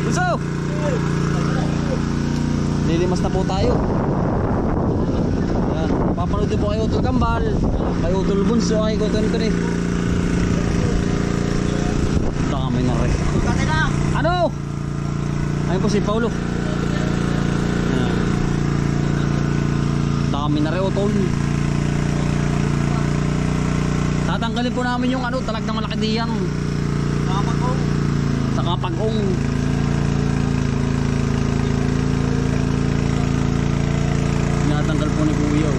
Bunso! Lilimas na po tayo. Ayan. Papanood din po kay Utol Kambal, kay Utol Bunso, kay Utol ko rin. Dami na rin. Ano? Ayun po si Paulo. Ayan. Dami na rin Utol. Tatanggalin po namin yung ano, talag na malaki diyan. Sa kapag-ong. Natanggal po ni Kuya.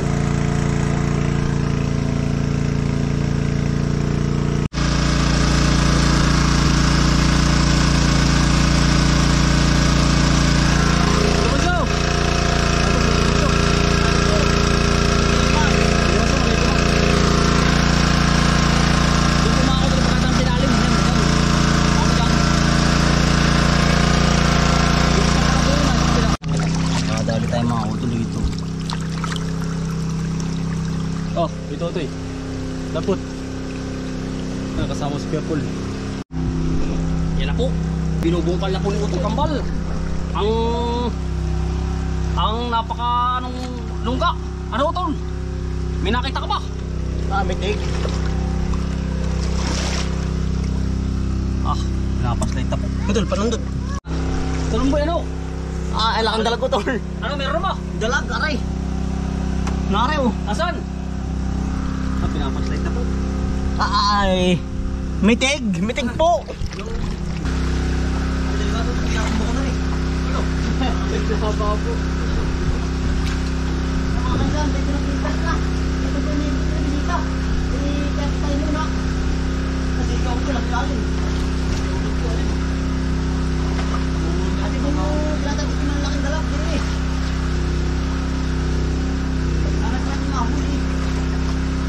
Oh, ito ito eh. Lapot. Kasama si Purple. Yan na po. Binubungkal na po ni Utol Kambal. Ang napaka anong lungga. Ano Utol? May nakita ka ba? May tig. Napaslight na po. Utol, panundot. Tulong ba yan o? Kailangan dalag ko, Utol. Ano meron ba? Dalag, aray. Nare, oh. Asan? Pinapaslight na po. Ay. May tig po.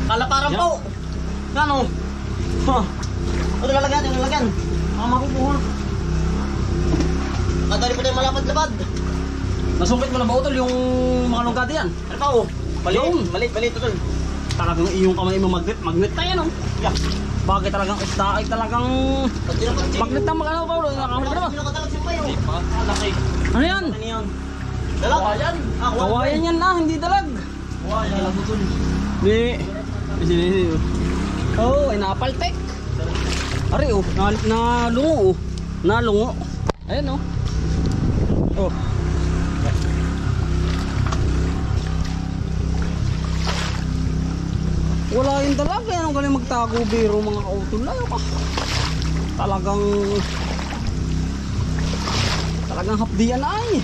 Kalaparan po. Ano? Ito lalagyan. Mga makukuha. Kadali po tayo malapad-lapad. Nasungkit mo na ba Utol yung mga lungga diyan? Ano pa, oh? Maliit, Utol. Talagang iyong kamay mo magnet na yan, oh. Yeah. Bagay talagang isda ay talagang magnet na mag-ano, Paulo. Nakakamit ka na ba? Sinakadalag siya pa yun. Laki. Ano yan? Ano yan? Dalag? Kawayan. Kawayan yan na, hindi dalag. Kawayan. Dalag, Utol. Hindi. Sini. Oh, ay napaltek. Ari, oh. Nalungo, oh. Nalungo. Ayan, oh. Oh. Wala yung dalag. Anong galing magtago biro mga kautol na yun. Talagang hapdiyan ay.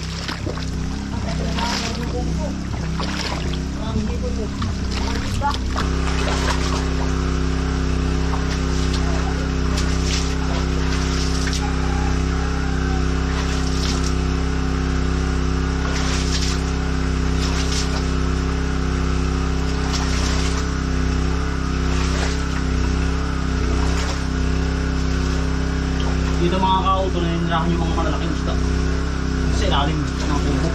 Dito mga kauto na nirahan yung mga malalaking isda sa ilalim ng kubo.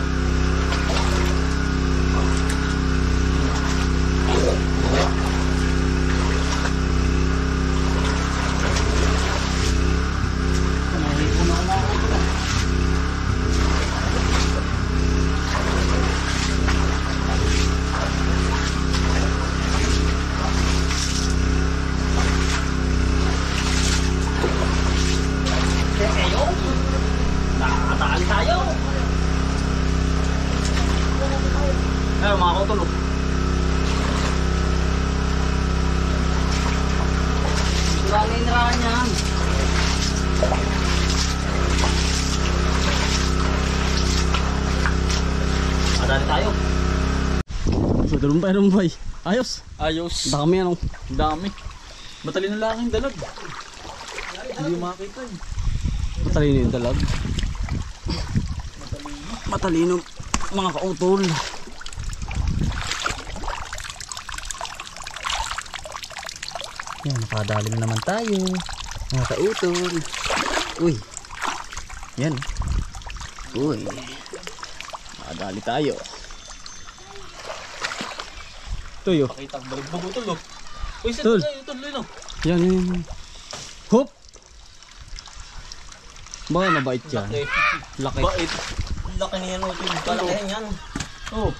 Nakakatali tayo. Ayun mga kautulog. Wala na inirahan yan. Madali tayo. So dalong bay. Ayos. Dami ano. Dami. Matalino lang yung dalag. Hindi makita eh. Matalino yung dalag. Matalino mga kautol. Yan, nakadali na naman tayo mga kautol. Uy, yan. Uy, nakadali tayo. Tuyo. Pakita ang baligbog utol oh. Uy, Tol. saan tayo utol no? Yan. Hop. Ba, mabait yan. Laki. Bait. Laki niyan o. Palakihan yan. Oh.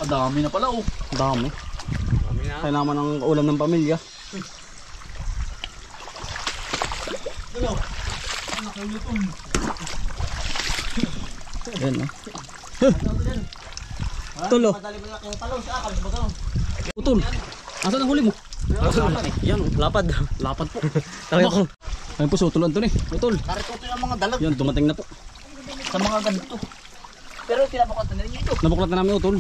Ah, dami na pala oh. Dami. Kaya naman ang ulam ng pamilya. Ayan oh. Tulo. Madali mo laki yung talong sa akal. Baga. Utol. Asan ang huli mo? Yan oh. Lapad. Lapad po. Tayo ko. Ayun po, sutulan to eh. Utol. Tarik ko ito yung mga dalag. Yan, dumating na po. Sa mga ganito. Pero tinabakat na rin ito. Nabuklat na namin utol.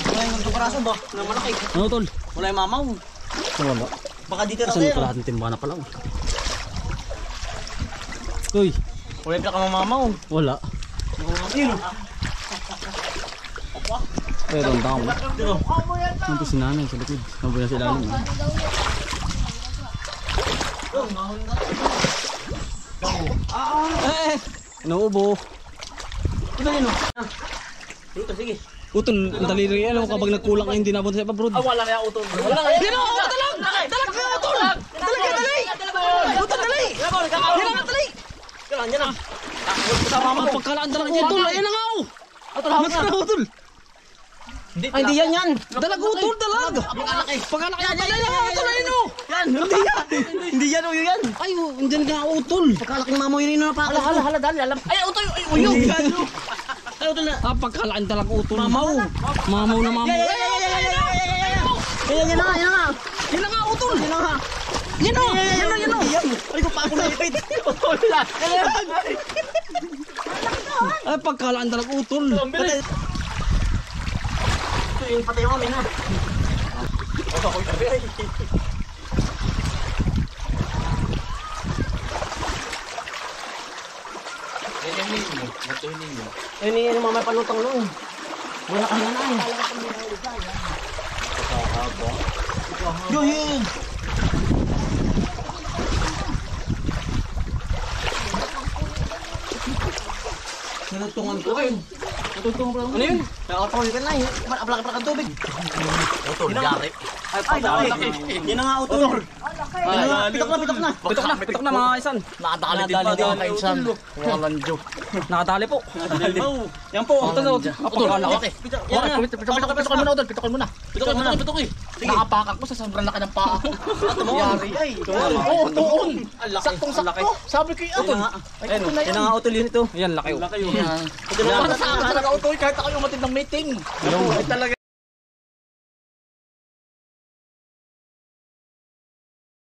Wala yung magdukaraso ba? Na malaki. Ano utol? Wala yung mamaw. Wala. Baka dito na Asan yung tayo. kalahating timba na pala oh. Uy, Wala yung pinakamamaw. wala. Pero ang dami. Nandito si nanay sa likod. Nabuhay na sila namin. Eh! Nauubo. Ito yun o. Dito, sige. Utol, ang daliri yan. Ano kapag nagkulang ka hindi napunta sa ipabrod. Wala kaya utol. Wala kaya. Dino! Dalag! Dalag ka utol! Dalag ka, dali! Utol, dali! Yan na, dali! Yan na. Kasama mo. Ang pagkalaan dalang utol. Ayan na nga oh! Utol, hawak Nasaan na. na utol? Ay, hindi yan yan. Dalag utol, dalag! Pagkalaki. Pagkalaki yan. Ayan na nga utol. Ayun oh! Yan, hindi yan. Hindi yan, uyo yan. Ay, oh, andyan nga utol. Pagkalaking mamaw yun na pa. Hala, dali, alam. Ay, utol, uyo. Ay, utol na. Ah, pagkalaan dalang utol. Mamaw. Mamaw na mamaw. Yan na nga. Yan na nga utol. Yan na nga. Yan o! Yan o! Yan o! Ay, ko pa ako naipit. Utol na. Ay, pagkalaan dalang utol. Ito yung patay yung amin ha. Yan yung mamay palutang noon. Wala ka na na. Yun. Nalutungan ko kayo. Ano yun? Nakakapawin ka na eh. Aplak-aplak ang tubig. Utol, gari. Ay, dali. Yan na nga, utol. Pitok na. Pitok na mga isan. Nakadali din pa din kay San. Walang Diyo. Nakatali po. Yan po. Utol, laki. Yan na. Pitokan mo na utol. Pitokan mo na. Pitok mo na. Nakapakak mo sa sobrang laki ng paa. Yari ay. Oo, tuon. Saktong-sakto. Sabi ko yung utol. Yan na nga, utol yun ito. Yan, laki. Yan. Para sa akin talaga utol. Kahit ako yung matindang meeting. Ay talaga.